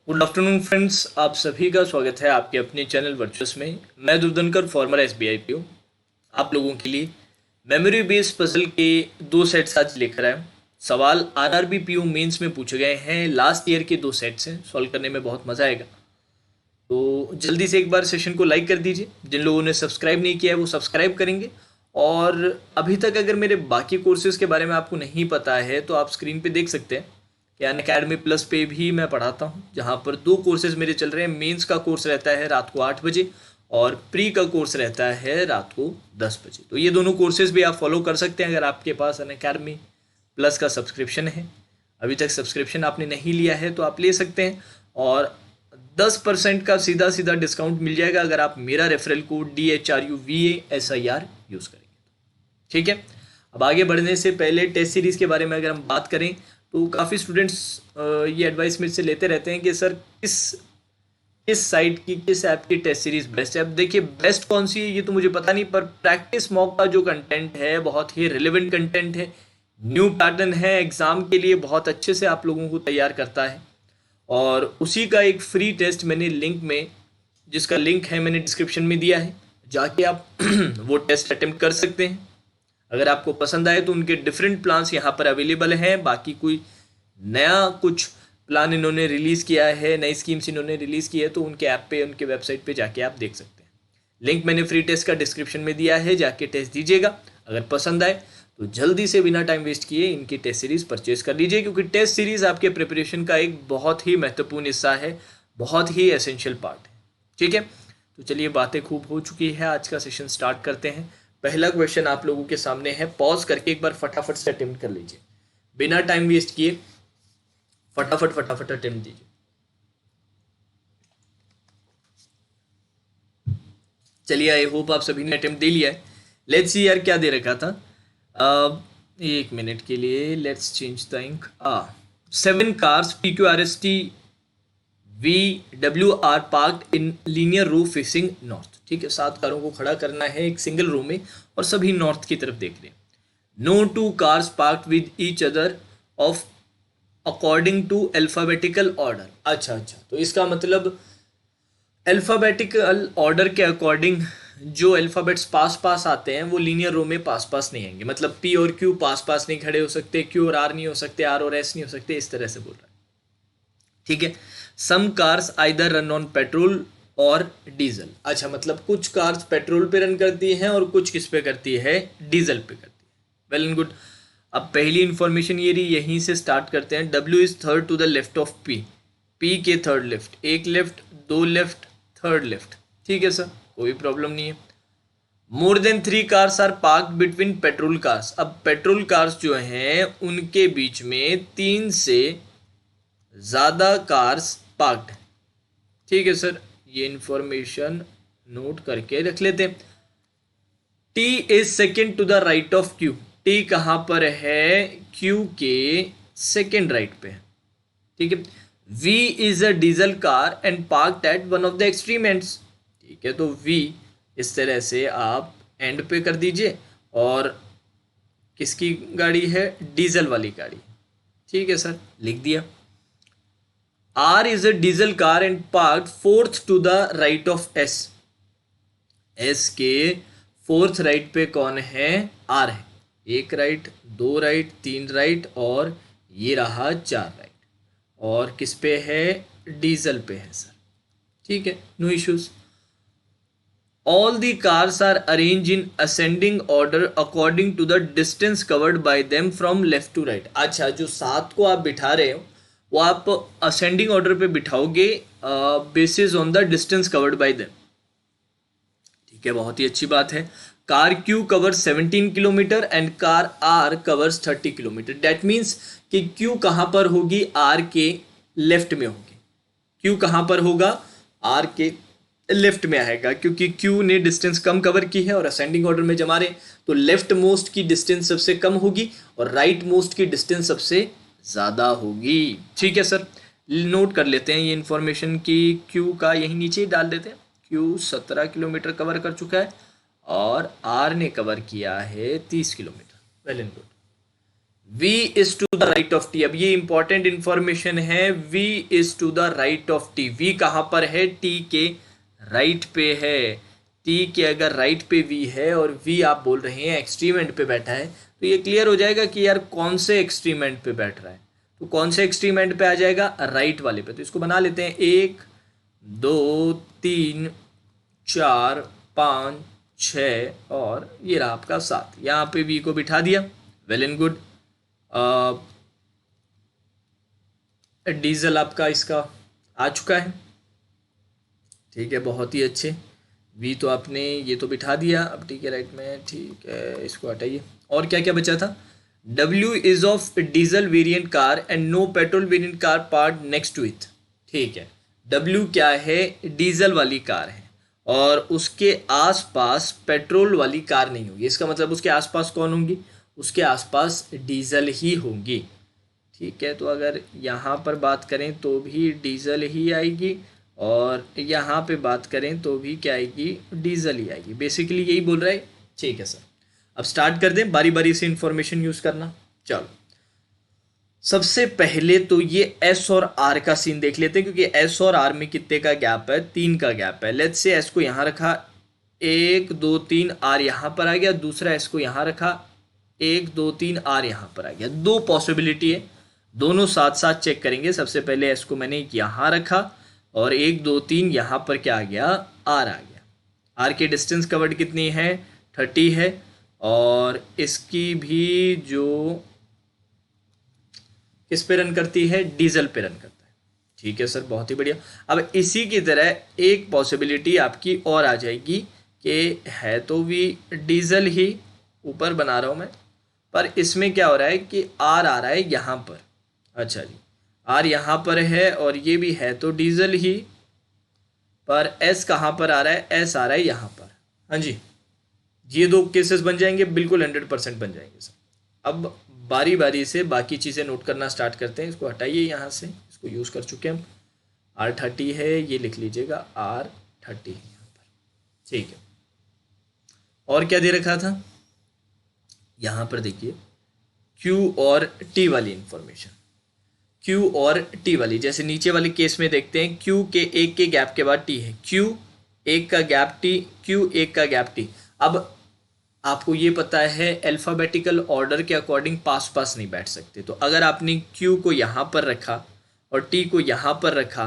Good afternoon friends, आप सभी का स्वागत है आपके अपने चैनल वर्चुअस में। मैं दुर्धनकर फॉर्मर एसबीआई पीओ आप लोगों के लिए मेमोरी बेस्ड पजल के दो सेट्स आज लेकर आए। सवाल आरआरबी पीओ मेंस में पूछे गए हैं। लास्ट ईयर के दो सेट्स हैं, सॉल्व करने में बहुत मज़ा आएगा। तो जल्दी से एक बार सेशन को लाइक कर दीजिए। जिन लोगों ने सब्सक्राइब नहीं किया है वो सब्सक्राइब करेंगे। और अभी तक अगर मेरे बाकी कोर्सेज के बारे में आपको नहीं पता है तो आप स्क्रीन पे देख सकते हैं कि अनअकैडमी प्लस पे भी मैं पढ़ाता हूँ, जहाँ पर दो कोर्सेज मेरे चल रहे हैं। मेंस का कोर्स रहता है रात को 8 बजे और प्री का कोर्स रहता है रात को 10 बजे। तो ये दोनों कोर्सेज भी आप फॉलो कर सकते हैं अगर आपके पास अनअकैडमी प्लस का सब्सक्रिप्शन है। अभी तक सब्सक्रिप्शन आपने नहीं लिया है तो आप ले सकते हैं, और 10% का सीधा सीधा डिस्काउंट मिल जाएगा अगर आप मेरा रेफरल कोड DHRUVASIR यूज़ करेंगे। ठीक है, अब आगे बढ़ने से पहले टेस्ट सीरीज़ के बारे में अगर हम बात करें तो काफ़ी स्टूडेंट्स ये एडवाइस मेरे से लेते रहते हैं कि सर किस किस साइट की, किस ऐप की टेस्ट सीरीज़ बेस्ट है। अब देखिए, बेस्ट कौन सी है ये तो मुझे पता नहीं, पर प्रैक्टिस मॉक का जो कंटेंट है बहुत ही रिलेवेंट कंटेंट है, न्यू पैटर्न है, एग्ज़ाम के लिए बहुत अच्छे से आप लोगों को तैयार करता है। और उसी का एक फ्री टेस्ट मैंने लिंक में, जिसका लिंक है मैंने डिस्क्रिप्शन में दिया है, जाके आप वो टेस्ट अटेम्प्ट कर सकते हैं। अगर आपको पसंद आए तो उनके डिफरेंट प्लान्स यहाँ पर अवेलेबल हैं। बाकी कोई नया कुछ प्लान इन्होंने रिलीज़ किया है, नई स्कीम्स इन्होंने रिलीज़ की है, तो उनके ऐप पे, उनके वेबसाइट पे जाके आप देख सकते हैं। लिंक मैंने फ्री टेस्ट का डिस्क्रिप्शन में दिया है, जाके टेस्ट दीजिएगा। अगर पसंद आए तो जल्दी से बिना टाइम वेस्ट किए इनकी टेस्ट सीरीज़ परचेज कर लीजिए, क्योंकि टेस्ट सीरीज़ आपके प्रिपरेशन का एक बहुत ही महत्वपूर्ण हिस्सा है, बहुत ही एसेंशियल पार्ट है। ठीक है, तो चलिए, बातें खूब हो चुकी है, आज का सेशन स्टार्ट करते हैं। पहला क्वेश्चन आप लोगों के सामने है, पॉज करके एक बार फटाफट से अटेम्प्ट कर लीजिए, बिना टाइम वेस्ट किए फटाफट फटाफट अटेम्प्ट दीजिए। चलिए, आई होप आप सभी ने अटेम्प्ट दे लिया है। लेट्स सी यार, क्या दे रखा था। एक मिनट के लिए, let's change the ink. 7 cars PQRST VW are parked in linear row facing north. ठीक है, 7 कारों को खड़ा करना है एक सिंगल रो में और सभी नॉर्थ की तरफ देख रहे हैं। No 2 cars parked with each other of according to alphabetical order. अच्छा, तो इसका मतलब अल्फाबेटिकल ऑर्डर के अकॉर्डिंग जो अल्फ़ाबेट्स पास पास आते हैं वो लीनियर रो में पास पास नहीं आएंगे। मतलब P और Q पास पास नहीं खड़े हो सकते, Q और R नहीं हो सकते, R और S नहीं हो सकते, इस तरह से बोल रहा है। ठीक है, some cars either run on petrol और डीजल। अच्छा, मतलब कुछ कार्स पेट्रोल पे रन करती हैं और कुछ किस पे करती है, डीजल पे करती है। Well and good. अब पहली इंफॉर्मेशन ये रही, यहीं से स्टार्ट करते हैं। W is third to the left of P के थर्ड लेफ्ट, एक लेफ्ट, दो लेफ्ट, थर्ड लेफ्ट। ठीक है सर, कोई प्रॉब्लम नहीं है। More than 3 cars are park between petrol cars. अब पेट्रोल कार्स जो हैं उनके बीच में 3 से ज़्यादा कार्स पार्क्ड। ठीक है सर, ये इंफॉर्मेशन नोट करके रख लेते हैं। T is second to the right of Q। T कहाँ पर है, Q के सेकेंड राइट पे है। ठीक है, V is a diesel car and parked at one of the extreme ends. ठीक है, तो V इस तरह से आप एंड पे कर दीजिए, और किसकी गाड़ी है, डीजल वाली गाड़ी। ठीक है सर, लिख दिया। R is a diesel car and parked fourth to the right of S। S के फोर्थ राइट पे कौन है, R है। एक राइट, दो राइट, तीन राइट, और ये रहा 4 राइट। और किस पे है, डीजल पे है सर। ठीक है, no issues. All the cars are arrange in ascending order according to the distance covered by them from left to right. अच्छा, जो 7 को आप बिठा रहे हो वो आप असेंडिंग ऑर्डर पे बिठाओगे basis on the distance covered by them. ठीक है, बहुत ही अच्छी बात है। Car Q covers 17 kilometre and car R covers 30 kilometre. That means कि Q कहाँ पर होगी, R के लेफ्ट में होगी। Q कहाँ पर होगा, R के लेफ्ट में आएगा, क्योंकि Q ने डिस्टेंस कम कवर की है और असेंडिंग ऑर्डर में जमा रहे, तो लेफ्ट मोस्ट की डिस्टेंस सबसे कम होगी और राइट मोस्ट की डिस्टेंस सबसे ज़्यादा होगी। ठीक है सर, नोट कर लेते हैं ये इन्फॉर्मेशन की। Q का यहीं नीचे ही डाल देते हैं। Q 17 किलोमीटर कवर कर चुका है और R ने कवर किया है 30 kilometre. Well and good. v is to the right of t। अब ये इंपॉर्टेंट इंफॉर्मेशन है, v is to the right of t। v कहां पर है? t के राइट पे है। t के अगर राइट पे v है और v आप बोल रहे हैं एक्सट्रीम एंड पे बैठा है, तो ये क्लियर हो जाएगा कि यार कौन से एक्सट्रीम एंड पे बैठ रहा है। तो कौन से एक्सट्रीम एंड पे आ जाएगा? राइट वाले पे। तो इसको बना लेते हैं, 1 2 3 4 5 6 और ये रहा आपका 7। यहाँ पे v को बिठा दिया, वेल एंड गुड। डीजल आपका इसका आ चुका है, ठीक है, बहुत ही अच्छे। वी तो आपने ये तो बिठा दिया, अब ठीक है राइट में, ठीक है, इसको हटाइए। और क्या क्या बचा था? W is of diesel variant car and no petrol variant car part next to it. ठीक है, W क्या है? डीजल वाली कार है और उसके आसपास पेट्रोल वाली कार नहीं होगी। इसका मतलब उसके आसपास कौन होंगी? उसके आसपास डीजल ही होंगी। ठीक है, तो अगर यहाँ पर बात करें तो भी डीजल ही आएगी और यहाँ पे बात करें तो भी क्या आएगी? डीजल ही आएगी। बेसिकली यही बोल रहा है। ठीक है सर, अब स्टार्ट कर दें, बारी बारी से इंफॉर्मेशन यूज करना। चलो, सबसे पहले तो ये एस और आर का सीन देख लेते हैं, क्योंकि एस और आर में कितने का गैप है? 3 का गैप है। लेट्स से एस को यहाँ रखा, 1 2 3, आर यहाँ पर आ गया। दूसरा एस को यहाँ रखा, 1 2 3, आर यहाँ पर आ गया। दो पॉसिबिलिटी है, दोनों साथ साथ चेक करेंगे। सबसे पहले एस को मैंने यहाँ रखा और 1 2 3 यहाँ पर क्या आ गया? आर आ गया। आर की डिस्टेंस कवर्ड कितनी है? 30 है और इसकी भी जो किस पे रन करती है? डीजल पे रन करता है। ठीक है सर, बहुत ही बढ़िया। अब इसी की तरह एक पॉसिबिलिटी आपकी और आ जाएगी कि है तो भी डीजल ही, ऊपर बना रहा हूँ मैं, पर इसमें क्या हो रहा है कि आर आ रहा है यहाँ पर। अच्छा जी, आर यहाँ पर है और ये भी है तो डीजल ही, पर एस कहाँ पर आ रहा है? एस आ रहा है यहाँ पर। हाँ जी, ये दो केसेस बन जाएंगे, बिल्कुल 100% बन जाएंगे सर। अब बारी बारी से बाकी चीज़ें नोट करना स्टार्ट करते हैं। इसको हटाइए यहाँ से, इसको यूज़ कर चुके हैं हम। R30 है, ये लिख लीजिएगा, R30 है यहाँ पर। ठीक है, और क्या दे रखा था यहाँ पर? देखिए, Q और T वाली इंफॉर्मेशन, Q और T वाली, जैसे नीचे वाले केस में देखते हैं, Q के एक के गैप के बाद T है, Q एक का गैप T, Q एक का गैप T। अब आपको ये पता है अल्फ़ाबेटिकल ऑर्डर के अकॉर्डिंग पास पास नहीं बैठ सकते। तो अगर आपने Q को यहाँ पर रखा और T को यहाँ पर रखा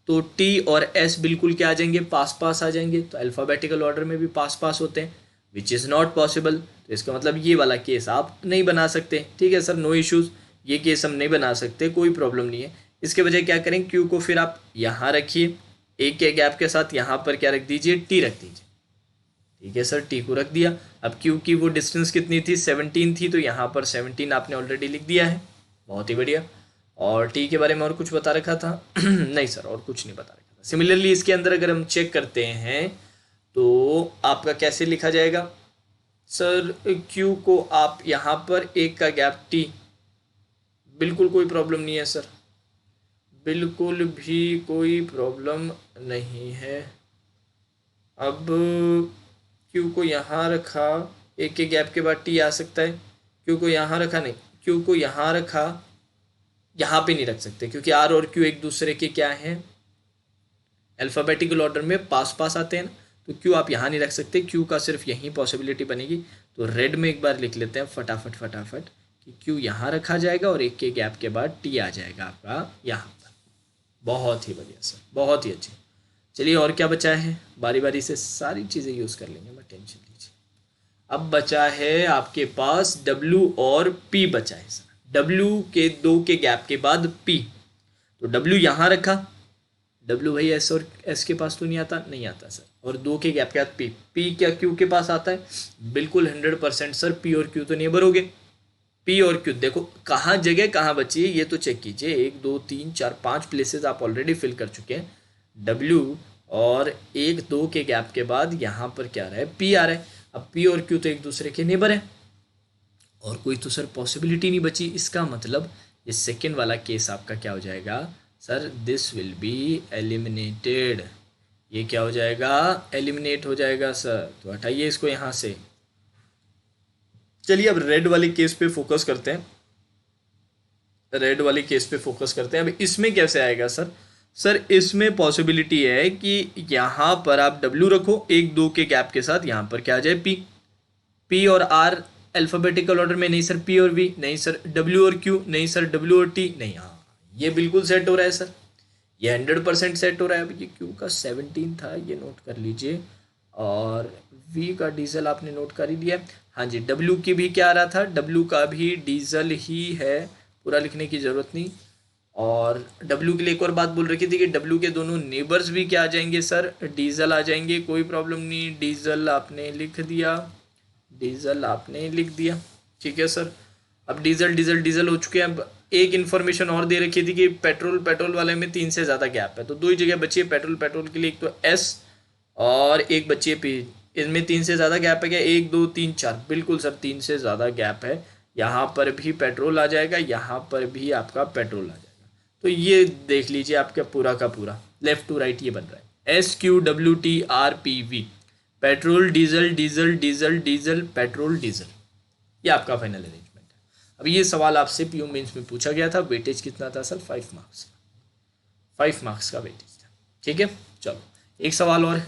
तो T और S बिल्कुल क्या आ जाएंगे? पास पास आ जाएंगे। तो अल्फ़ाबेटिकल ऑर्डर में भी पास पास होते हैं, विच इज़ नॉट पॉसिबल। तो इसका मतलब ये वाला केस आप नहीं बना सकते। ठीक है सर, नो इश्यूज़, ये केस हम नहीं बना सकते, कोई प्रॉब्लम नहीं है। इसके बजाय क्या करें? Q को फिर आप यहाँ रखिए, एक के गैप के साथ यहाँ पर क्या रख दीजिए? T रख दीजिए। ठीक है सर, टी को रख दिया। अब क्यू की वो डिस्टेंस कितनी थी? 17 थी, तो यहाँ पर 17 आपने ऑलरेडी लिख दिया है, बहुत ही बढ़िया। और टी के बारे में और कुछ बता रखा था? नहीं सर, और कुछ नहीं बता रखा था। सिमिलरली इसके अंदर अगर हम चेक करते हैं तो आपका कैसे लिखा जाएगा सर? क्यू को आप यहाँ पर एक का गैप टी, बिल्कुल कोई प्रॉब्लम नहीं है सर, बिल्कुल भी कोई प्रॉब्लम नहीं है। अब क्यू को यहाँ रखा, एक के गैप के बाद टी आ सकता है। क्यू को यहाँ रखा, नहीं, क्यू को यहाँ रखा, यहाँ पे नहीं रख सकते क्योंकि आर और क्यू एक दूसरे के क्या हैं? अल्फ़ाबेटिकल ऑर्डर में पास पास आते हैं ना, तो क्यू आप यहाँ नहीं रख सकते। क्यू का सिर्फ यही पॉसिबिलिटी बनेगी। तो रेड में एक बार लिख लेते हैं फटाफट फटाफट कि क्यू यहाँ रखा जाएगा और एक के गैप के बाद टी आ जाएगा आपका यहाँ पर। बहुत ही बढ़िया सर, बहुत ही अच्छी। चलिए, और क्या बचा है? बारी बारी से सारी चीज़ें यूज़ कर लेंगे, मैं टेंशन लीजिए। अब बचा है आपके पास W और P बचा है सर। W के 2 के गैप के बाद P, तो W यहाँ रखा, W भाई S और S के पास तो नहीं आता, नहीं आता सर। और 2 के गैप के बाद P, P क्या Q के पास आता है? बिल्कुल 100% सर, P और Q तो नहीं भरोगे। P और Q देखो कहाँ जगह कहाँ बची है, ये तो चेक कीजिए। 1 2 3 4 5 प्लेसेस आप ऑलरेडी फिल कर चुके हैं। W और 1 2 के गैप के बाद यहाँ पर क्या आ रहा है? P आ रहा है। अब P और Q तो एक दूसरे के नेबर हैं और कोई तो सर पॉसिबिलिटी नहीं बची। इसका मतलब ये सेकेंड वाला केस आपका क्या हो जाएगा sir? This will be eliminated. ये क्या हो जाएगा? एलिमिनेट हो जाएगा सर। तो हटाइए इसको यहाँ से। चलिए अब रेड वाले केस पे फोकस करते हैं। रेड वाले केस पे फोकस करते हैं। अब इसमें कैसे आएगा सर? सर इसमें पॉसिबिलिटी है कि यहाँ पर आप W रखो, 1 2 के गैप के साथ, यहाँ पर क्या आ जाए P और R अल्फ़ाबेटिकल ऑर्डर में, नहीं सर P और V, नहीं सर W और Q, नहीं सर W और T, नहीं। हाँ ये बिल्कुल सेट हो रहा है सर, ये 100% सेट हो रहा है। अब ये Q का 17 था, ये नोट कर लीजिए, और V का डीजल आपने नोट कर ही लिया। हाँ जी, W की भी क्या आ रहा था? W का भी डीजल ही है, पूरा लिखने की ज़रूरत नहीं। और W के लिए एक और बात बोल रखी थी कि W के दोनों नेबर्स भी क्या आ जाएंगे सर? डीजल आ जाएंगे, कोई प्रॉब्लम नहीं। डीजल आपने लिख दिया, डीजल आपने लिख दिया, ठीक है सर। अब डीजल डीजल डीजल हो चुके हैं। अब एक इन्फॉर्मेशन और दे रखी थी कि पेट्रोल पेट्रोल वाले में 3 से ज़्यादा गैप है, तो 2 ही जगह बची है पेट्रोल पेट्रोल के लिए, एक तो S और एक बची है P। इनमें 3 से ज़्यादा गैप है क्या? 1 2 3 4, बिल्कुल सर 3 से ज़्यादा गैप है। यहाँ पर भी पेट्रोल आ जाएगा, यहाँ पर भी आपका पेट्रोल आ जाएगा। तो ये देख लीजिए आपका पूरा का पूरा लेफ्ट टू राइट ये बन रहा है SQWTRPV, petrol diesel diesel diesel diesel petrol diesel, ये आपका फाइनल अरेंजमेंट है। अब ये सवाल आपसे PU मेंस में पूछा गया था। वेटेज कितना था सर? 5 मार्क्स, 5 मार्क्स का वेटेज था, ठीक है। चलो एक सवाल और,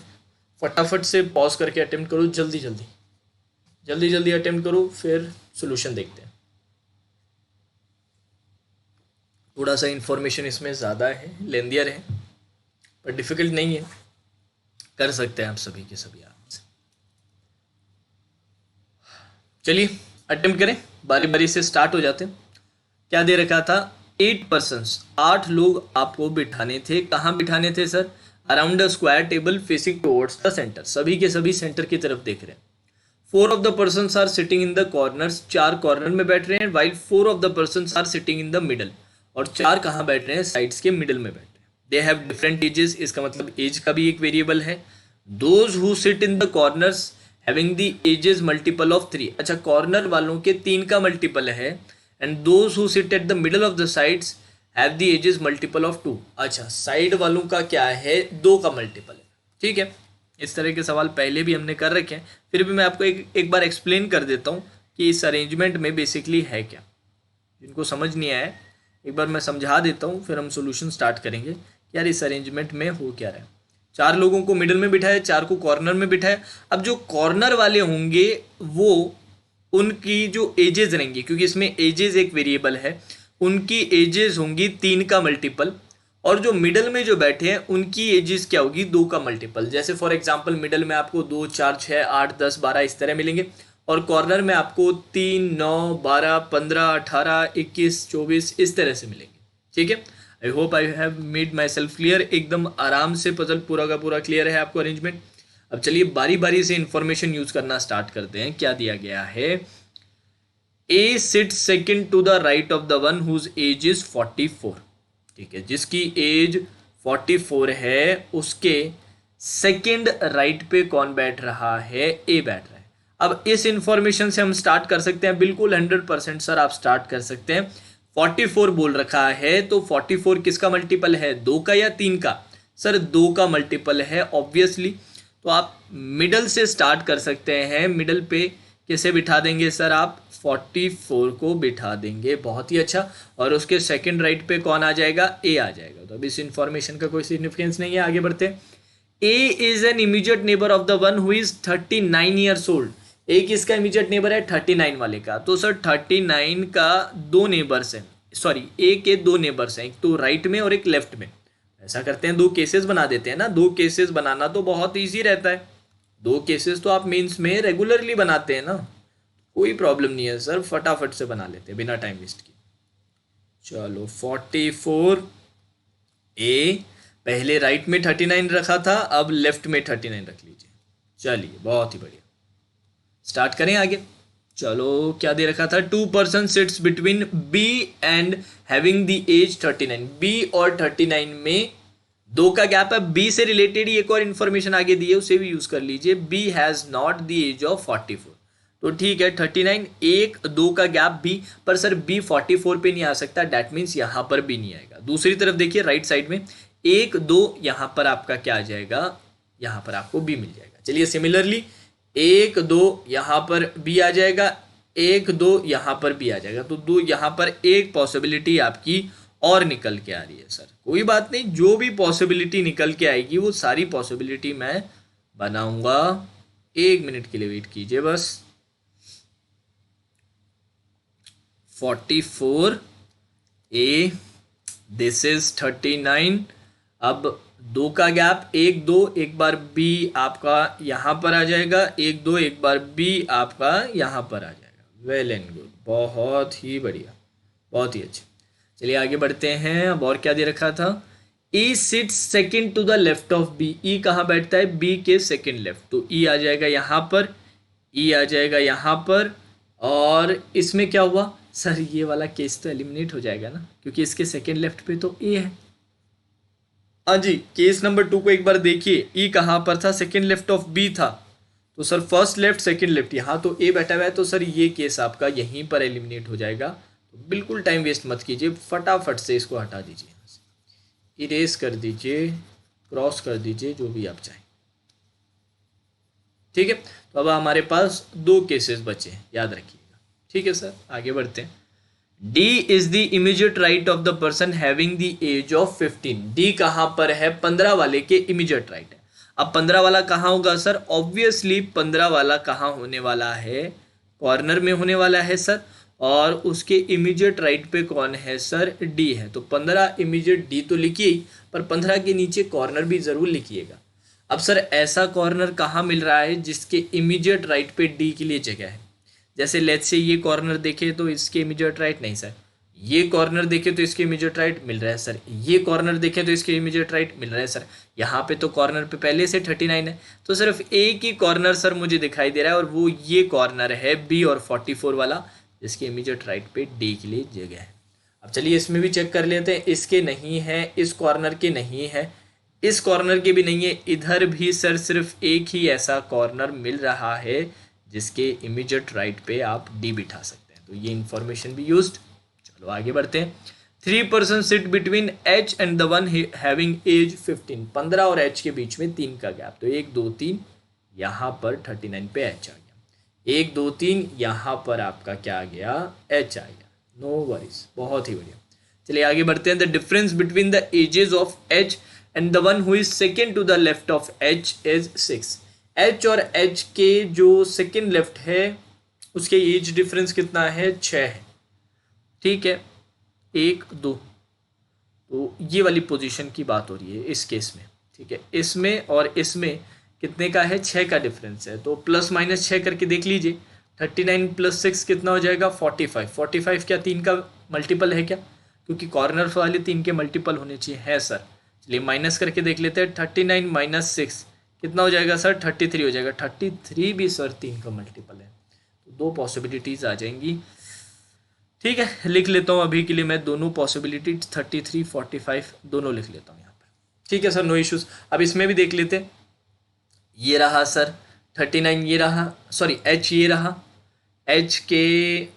फटाफट से पॉज करके अटेम्प्ट करो, जल्दी जल्दी जल्दी जल्दी अटेम्प्ट करो, फिर सोल्यूशन देखते हैं। थोड़ा सा इंफॉर्मेशन इसमें ज़्यादा है, लेंदियर है, पर डिफ़िकल्ट नहीं है, कर सकते हैं आप सभी के सभी आराम से। चलिए अटेम्प्ट करें, बारी बारी से स्टार्ट हो जाते हैं। क्या दे रखा था? 8 पर्सन्स, 8 लोग आपको बिठाने थे। कहाँ बिठाने थे sir? Around a square table facing towards the centre, सभी के सभी सेंटर की तरफ देख रहे हैं। 4 of the persons are sitting in the corners, 4 corner में बैठ रहे हैं, while 4 of the persons are sitting in the middle, और 4 कहाँ बैठ रहे हैं? साइड्स के मिडल में बैठ रहे हैं। दे हैव डिफरेंट एजेस, इसका मतलब एज का भी एक वेरिएबल है। Those who sit in the corners having the ages multiple of 3, अच्छा कॉर्नर वालों के 3 का मल्टीपल है। And those who sit at the middle of the sides have the ages multiple of 2, अच्छा साइड वालों का क्या है? 2 का मल्टीपल है, ठीक है। इस तरह के सवाल पहले भी हमने कर रखे हैं, फिर भी मैं आपको एक बार एक्सप्लेन कर देता हूँ कि इस अरेंजमेंट में बेसिकली है क्या। जिनको समझ नहीं आया एक बार मैं समझा देता हूँ, फिर हम सॉल्यूशन स्टार्ट करेंगे कि यार इस अरेंजमेंट में हो क्या रहा है। 4 लोगों को मिडिल में बिठाया, 4 को कॉर्नर में बिठाया। अब जो कॉर्नर वाले होंगे वो उनकी जो एजेस रहेंगी, क्योंकि इसमें एजेस एक वेरिएबल है, उनकी एजेस होंगी 3 का मल्टीपल, और जो मिडल में जो बैठे हैं उनकी एजेस क्या होगी? 2 का मल्टीपल। जैसे फॉर एग्जांपल मिडल में आपको 2 4 6 8 10 12 इस तरह मिलेंगे, और कॉर्नर में आपको 3 9 12 15 18 21 24 इस तरह से मिलेंगे, ठीक है। I hope I have made my self clear, एकदम आराम से पजल पूरा का पूरा क्लियर है आपको अरेंजमेंट। अब चलिए बारी बारी से इंफॉर्मेशन यूज करना स्टार्ट करते हैं। क्या दिया गया है? A sits second to the right of the one whose age is 44, ठीक है, जिसकी एज 44 है, उसके सेकंड राइट पे कौन बैठ रहा है? ए बैठ रहा है। अब इस इंफॉर्मेशन से हम स्टार्ट कर सकते हैं, बिल्कुल 100% सर आप स्टार्ट कर सकते हैं। 44 बोल रखा है, तो 44 किसका मल्टीपल है? 2 का या 3 का? सर 2 का मल्टीपल है ऑब्वियसली। तो आप मिडल से स्टार्ट कर सकते हैं। मिडल पे किसे बिठा देंगे सर? आप 44 को बिठा देंगे, बहुत ही अच्छा। और उसके सेकंड राइट पे कौन आ जाएगा? ए आ जाएगा। तो अब इस इंफॉर्मेशन का कोई सिग्निफिकेंस नहीं है, आगे बढ़ते हैं। A is an immediate neighbour of the one who is 39 years old. A किसका इमीडिएट नेबर है? 39 वाले का। तो सर 39 का 2 नेबर्स हैं, सॉरी ए के 2 नेबर्स हैं, एक तो राइट में और एक लेफ्ट में। ऐसा करते हैं 2 केसेस बना देते हैं ना। 2 केसेस बनाना तो बहुत ईजी रहता है, 2 केसेस तो आप मेंस में रेगुलरली बनाते हैं ना, कोई प्रॉब्लम नहीं है सर, फटाफट से बना लेते हैं बिना टाइम वेस्ट किए। चलो 44 ए, पहले राइट में 39 रखा था, अब लेफ्ट में 39 रख लीजिए। चलिए बहुत ही बढ़िया, स्टार्ट करें आगे। चलो क्या दे रखा था? 2 person sits between B and having the age 39। B और 39 में 2 का गैप है। बी से रिलेटेड ही एक और इन्फॉर्मेशन आगे दी है, उसे भी यूज कर लीजिए। B has not the age of 44, तो ठीक है 39, 1 2 का गैप भी, पर सर बी 44 पे नहीं आ सकता, डैट मीन्स यहां पर भी नहीं आएगा। दूसरी तरफ देखिए राइट साइड में 1 2, यहां पर आपका क्या आ जाएगा? यहां पर आपको बी मिल जाएगा। चलिए सिमिलरली 1 2 यहां पर बी आ जाएगा, 1 2 यहाँ पर भी आ जाएगा, तो 2 यहाँ पर एक पॉसिबिलिटी आपकी और निकल के आ रही है सर। कोई बात नहीं, जो भी पॉसिबिलिटी निकल के आएगी वो सारी पॉसिबिलिटी मैं बनाऊंगा। 1 मिनट के लिए वेट कीजिए बस। 44A, this is 39। अब 2 का गैप 1 2, एक बार बी आपका यहाँ पर आ जाएगा, 1 2, एक बार बी आपका यहाँ पर आ जाएगा। वेल एंड गुड, बहुत ही बढ़िया, बहुत ही अच्छे। चलिए आगे बढ़ते हैं। अब और क्या दे रखा था? E sits second to the left of B. E कहाँ बैठता है? बी के सेकेंड लेफ्ट, तो ई आ जाएगा यहाँ पर, ई आ जाएगा यहाँ पर। और इसमें क्या हुआ सर? ये वाला केस तो एलिमिनेट हो जाएगा ना, क्योंकि इसके सेकेंड लेफ्ट पे तो ए है। हाँ जी, केस नंबर 2 को एक बार देखिए। ई कहाँ पर था? सेकेंड लेफ्ट ऑफ बी था, तो sir first left second left, यहाँ तो ए बैठा हुआ है, तो सर ये केस आपका यहीं पर एलिमिनेट हो जाएगा। तो बिल्कुल टाइम वेस्ट मत कीजिए, फटाफट से इसको हटा दीजिए, यहाँ से इरेज कर दीजिए, क्रॉस कर दीजिए, जो भी आप चाहें। ठीक है, तो अब हमारे पास 2 केसेस बचे हैं, याद रखिएगा। ठीक है सर, आगे बढ़ते हैं। D is the immediate right of the person having the age of 15। D कहाँ पर है? 15 वाले के इमीडिएट राइट है। अब 15 वाला कहाँ होगा सर? ऑब्वियसली 15 वाला कहाँ होने वाला है? कॉर्नर में होने वाला है सर। और उसके इमीडिएट राइट पे कौन है सर? D है। तो 15 इमीडिएट D तो लिखिए ही, पर 15 के नीचे कॉर्नर भी जरूर लिखिएगा। अब सर ऐसा कॉर्नर कहाँ मिल रहा है जिसके इमीडिएट राइट पे D के लिए जगह है? जैसे लेट्स से ये कॉर्नर देखे तो इसके इमीडिएट राइट नहीं सर, ये कॉर्नर देखे तो इसके इमीडिएट राइट मिल रहा है सर, ये कॉर्नर देखे तो इसके इमीडिएट राइट मिल रहा है सर। यहाँ पे तो कॉर्नर पे पहले से 39 है, तो सिर्फ एक ही कॉर्नर सर मुझे दिखाई दे रहा है, और वो ये कॉर्नर है बी और 44 वाला, जिसके इमीडिएट राइट पे डी के लिए जगह है। अब चलिए इसमें भी चेक कर लेते हैं। इसके नहीं है, इस कॉर्नर के नहीं है, इस कॉर्नर के भी नहीं है, इधर भी सर सिर्फ एक ही ऐसा कॉर्नर मिल रहा है जिसके इमीडिएट राइट पे आप डी बिठा सकते हैं। तो ये इंफॉर्मेशन भी यूज्ड। चलो आगे बढ़ते हैं। 3 person sit between H and the one having age 15। 15 और एच के बीच में 3 का गैप, तो 1 2 3, यहाँ पर 39 पे एच आ गया। 1 2 3, यहाँ पर आपका क्या आ गया? एच आ गया। नो वरीज, बहुत ही बढ़िया। चलिए आगे बढ़ते हैं। The difference between the ages of H and the one who is second to the left of H is 6। H और एच के जो सेकेंड लेफ्ट है उसके एज डिफरेंस कितना है? 6 है। ठीक है, 1 2, तो ये वाली पोजीशन की बात हो रही है इस केस में। ठीक है, इसमें और इसमें कितने का है? 6 का डिफरेंस है, तो प्लस माइनस 6 करके देख लीजिए। 39 + 6 कितना हो जाएगा? 45। 45 क्या 3 का मल्टीपल है क्या? क्योंकि कॉर्नर वाले 3 के मल्टीपल होने चाहिए, है सर। चलिए माइनस करके देख लेते हैं। 39 - 6 कितना हो जाएगा सर? 33 हो जाएगा। 33 भी सर 3 का मल्टीपल है, तो 2 पॉसिबिलिटीज आ जाएंगी। ठीक है, लिख लेता हूँ अभी के लिए मैं दोनों पॉसिबिलिटी, 33 45 दोनों लिख लेता हूँ यहाँ पर। ठीक है सर, नो इश्यूज। अब इसमें भी देख लेते हैं। ये रहा सर 39, ये रहा, सॉरी एच ये रहा, एच के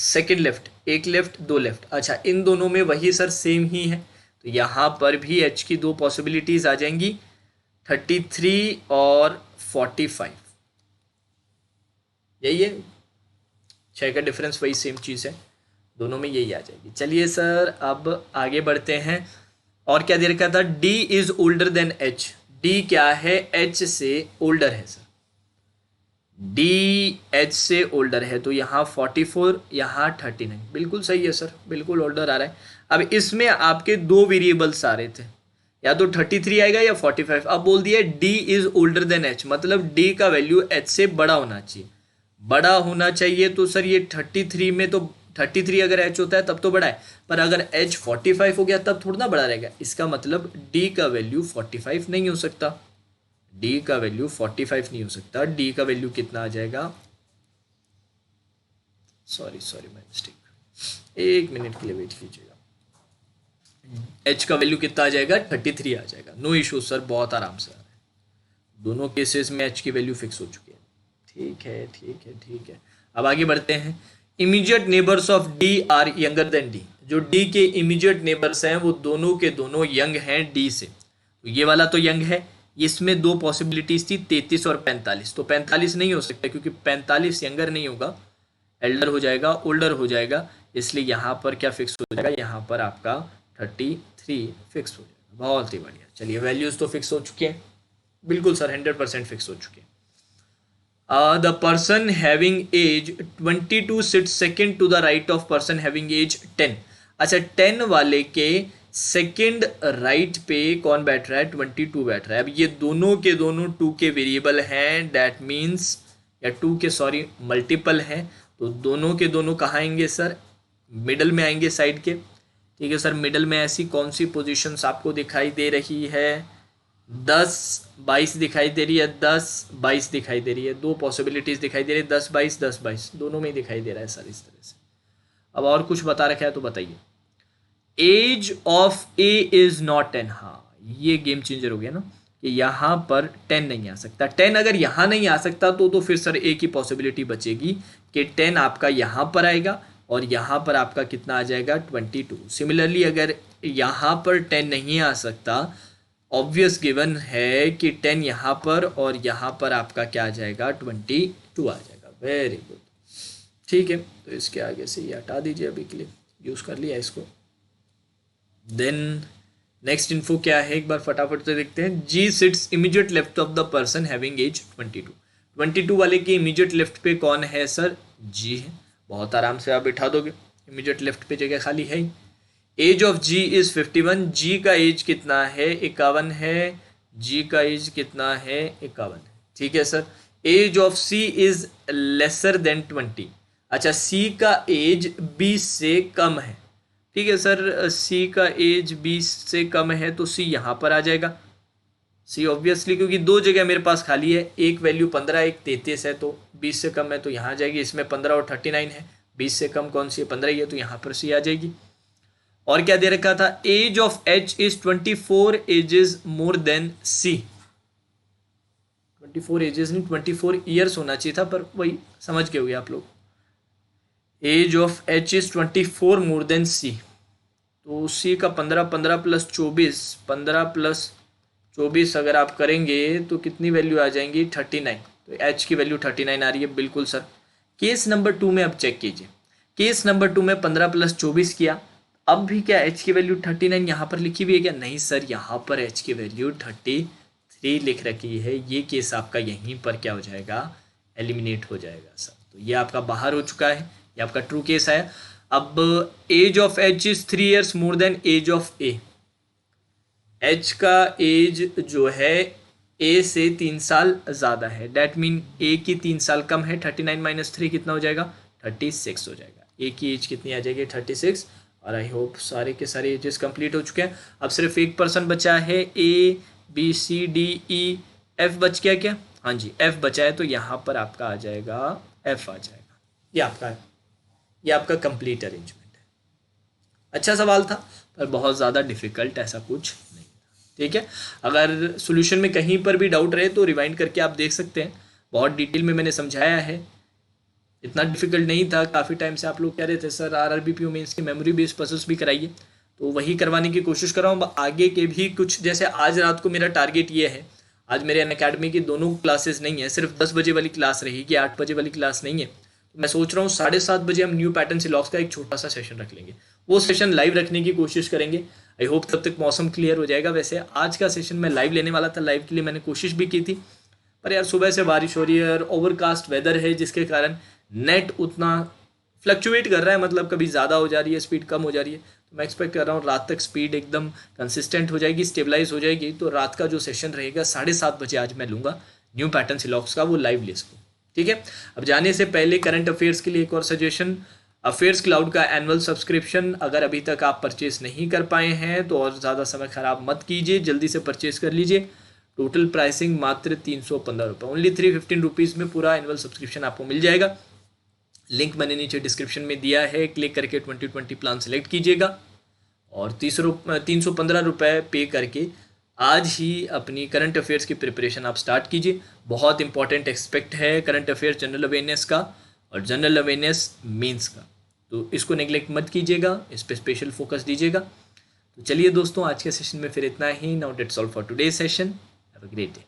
सेकेंड लेफ्ट, 1 लेफ्ट 2 लेफ्ट। अच्छा, इन दोनों में वही सर सेम ही है, तो यहाँ पर भी एच की 2 पॉसिबिलिटीज आ जाएंगी, 33 और 45। यही है, 6 का डिफरेंस वही सेम चीज़ है, दोनों में यही आ जाएगी। चलिए सर अब आगे बढ़ते हैं। और क्या दे रखा था? D is older than H। D क्या है? H से ओल्डर है सर। D H से ओल्डर है, तो यहाँ 44, यहाँ 39, बिल्कुल सही है सर, बिल्कुल ओल्डर आ रहा है। अब इसमें आपके 2 वेरिएबल्स आ रहे थे, या तो 33 आएगा या 45। अब बोल दिया D is older than H, मतलब D का वैल्यू H से बड़ा होना चाहिए। बड़ा होना चाहिए तो सर ये 33 में तो 33 अगर H होता है तब तो बड़ा है, पर अगर H 45 हो गया तब थोड़ा ना बड़ा रहेगा। इसका मतलब D का वैल्यू 45 नहीं हो सकता, D का वैल्यू 45 नहीं हो सकता। D का वैल्यू कितना आ जाएगा? सॉरी माय मिस्टेक, 1 मिनट के लिए वेट कीजिएगा। H का वैल्यू कितना आ जाएगा? 33 आ जाएगा। नो इशू सर, बहुत आराम से आ रहा है। दोनों केसेस में H की वैल्यू फिक्स हो चुकी है। ठीक है। अब आगे बढ़ते हैं। Immediate neighbours of D are younger than D। जो D के इमीडिएट नेबर्स हैं वो दोनों के दोनों यंग हैं D से, तो ये वाला तो यंग है। इसमें 2 पॉसिबिलिटीज थी, 33 और 45, तो 45 नहीं हो सकता क्योंकि 45 यंगर नहीं होगा, एल्डर हो जाएगा, ओल्डर हो जाएगा, इसलिए यहाँ पर क्या फिक्स हो जाएगा, यहाँ पर आपका 33 फिक्स हो जाएगा। बहुत ही बढ़िया। चलिए वैल्यूज तो फिक्स हो चुके हैं, बिल्कुल सर 100% फिक्स हो चुके हैं। The person having age 22 sit second to the right of person having age 10। अच्छा 10 वाले के सेकेंड राइट पे कौन बैठ रहा है, 22 बैठ रहा है। अब ये दोनों के दोनों 2 के वेरिएबल हैं, दैट मीन्स या 2 के सॉरी मल्टीपल हैं, तो दोनों के दोनों कहाँ आएंगे सर, मिडल में आएंगे साइड के। ठीक है सर, मिडल में ऐसी कौन सी पोजीशंस आपको दिखाई दे रही है, 10 22 दिखाई दे रही है, 10 22 दिखाई दे रही है, दो पॉसिबिलिटीज दिखाई दे रही है, 10 22 10 22 दोनों में ही दिखाई दे रहा है सर इस तरह से। अब और कुछ बता रखा है तो बताइए। Age of A is not 10, हाँ ये गेम चेंजर हो गया ना, कि यहाँ पर 10 नहीं आ सकता। 10 अगर यहाँ नहीं आ सकता तो फिर सर एक ही पॉसिबिलिटी बचेगी कि 10 आपका यहाँ पर आएगा और यहाँ पर आपका कितना आ जाएगा, 22। सिमिलरली अगर यहाँ पर 10 नहीं आ सकता, ऑब्वियस गिवन है कि 10 यहाँ पर और यहाँ पर आपका क्या आ जाएगा, 22 आ जाएगा। वेरी गुड, ठीक है, तो इसके आगे से ये हटा दीजिए, अभी के लिए यूज़ कर लिया इसको। देन नेक्स्ट इन्फो क्या है, एक बार फटाफट से देखते हैं। G sits immediate left of the person having age 22। 22 वाले के इमीडिएट लेफ्ट पे कौन है सर, जी है। बहुत आराम से आप बिठा दोगे, इमीडिएट लेफ्ट पे जगह खाली है ही। एज ऑफ जी इज 51, जी का एज कितना है, 51 है, जी का एज कितना है, 51 है। ठीक है सर। Age of C is lesser than 20। अच्छा सी का एज 20 से कम है। ठीक है सर, सी का एज 20 से कम है तो सी यहाँ पर आ जाएगा, सी ऑब्वियसली, क्योंकि दो जगह मेरे पास खाली है, एक वैल्यू 15 एक 33 है, तो 20 से कम है तो यहाँ आ जाएगी। इसमें 15 और 39 है, 20 से कम कौन सी है, 15 ही है, तो यहाँ पर सी आ जाएगी। और क्या दे रखा था, age of H is 24 ages more than C. 24 ages नहीं 24 ईयर्स होना चाहिए था, पर वही समझ गए होंगे आप लोग। Age of H is 24 more than C, तो सी का 15 15 प्लस 24, 15 प्लस 24 अगर आप करेंगे तो कितनी वैल्यू आ जाएंगी, 39। तो एच की वैल्यू 39 आ रही है, बिल्कुल सर। केस नंबर 2 में अब चेक कीजिए, केस नंबर 2 में 15 प्लस 24 किया, अब भी क्या एच की वैल्यू 39 यहाँ पर लिखी हुई है क्या, नहीं सर, यहाँ पर एच की वैल्यू 33 लिख रखी है। ये केस आपका यहीं पर क्या हो जाएगा, एलिमिनेट हो जाएगा सर। तो ये आपका बाहर हो चुका है, ये आपका ट्रू केस है। अब age of H is 3 years more than age of A. H का एज जो है ए से 3 साल ज़्यादा है, डैट मीन ए की 3 साल कम है। 39 माइनस 3 कितना हो जाएगा, 36 हो जाएगा। ए की एज कितनी आ जाएगी, 36। और आई होप सारे के सारे एजेस कंप्लीट हो चुके हैं। अब सिर्फ एक पर्सन बचा है, A B C D E F बच गया क्या, हाँ जी एफ बचा है, तो यहाँ पर आपका आ जाएगा एफ आ जाएगा। ये आपका कंप्लीट अरेंजमेंट है। अच्छा सवाल था पर बहुत ज़्यादा डिफ़िकल्ट ऐसा कुछ नहीं था। ठीक है, अगर सॉल्यूशन में कहीं पर भी डाउट रहे तो रिवाइंड करके आप देख सकते हैं, बहुत डिटेल में मैंने समझाया है, इतना डिफिकल्ट नहीं था। काफ़ी टाइम से आप लोग कह रहे थे सर RRBPO मेंस की मेमोरी बेस्ड पजल्स भी कराइए, तो वही करवाने की कोशिश कर रहा हूँ। आगे के भी कुछ, जैसे आज रात को मेरा टारगेट ये है, आज मेरे अनअकैडमी की दोनों क्लासेस नहीं है, सिर्फ 10 बजे वाली क्लास रहेगी, 8 बजे वाली क्लास नहीं है। तो मैं सोच रहा हूँ 7:30 बजे हम न्यू पैटर्न सिलॉक्स का एक छोटा सा सेशन रख लेंगे, वो सेशन लाइव रखने की कोशिश करेंगे। आई होप तब तक मौसम क्लियर हो जाएगा। वैसे आज का सेशन मैं लाइव लेने वाला था, लाइव के लिए मैंने कोशिश भी की थी, पर यार सुबह से बारिश हो रही है और ओवरकास्ट वेदर है, जिसके कारण नेट उतना फ्लक्चुएट कर रहा है, मतलब कभी ज़्यादा हो जा रही है स्पीड, कम हो जा रही है। तो मैं एक्सपेक्ट कर रहा हूँ रात तक स्पीड एकदम कंसिस्टेंट हो जाएगी, स्टेबलाइज हो जाएगी, तो रात का जो सेशन रहेगा 7:30 बजे आज मैं लूँगा न्यू पैटर्न सिलॉक्स का, वो लाइव ले सकूँ। ठीक है, अब जाने से पहले करंट अफेयर्स के लिए एक और सजेशन, अफेयर्स क्लाउड का एनुअल सब्सक्रिप्शन अगर अभी तक आप परचेस नहीं कर पाए हैं तो और ज़्यादा समय ख़राब मत कीजिए, जल्दी से परचेस कर लीजिए। टोटल प्राइसिंग मात्र 315 रुपये, ओनली 315 रुपीज़ में पूरा एनुअल सब्सक्रिप्शन आपको मिल जाएगा। लिंक मैंने नीचे डिस्क्रिप्शन में दिया है, क्लिक करके 2020 प्लान सेलेक्ट कीजिएगा और 315 रुपये पे करके आज ही अपनी करंट अफेयर्स की प्रिपरेशन आप स्टार्ट कीजिए। बहुत इंपॉर्टेंट एक्सपेक्ट है करंट अफेयर्स जनरल अवेयरनेस का और जनरल अवेयरनेस मेंस का, तो इसको नेग्लेक्ट मत कीजिएगा, इस पर स्पेशल फोकस दीजिएगा। तो चलिए दोस्तों, आज के सेशन में फिर इतना ही। Now that's all for today session, have a great day.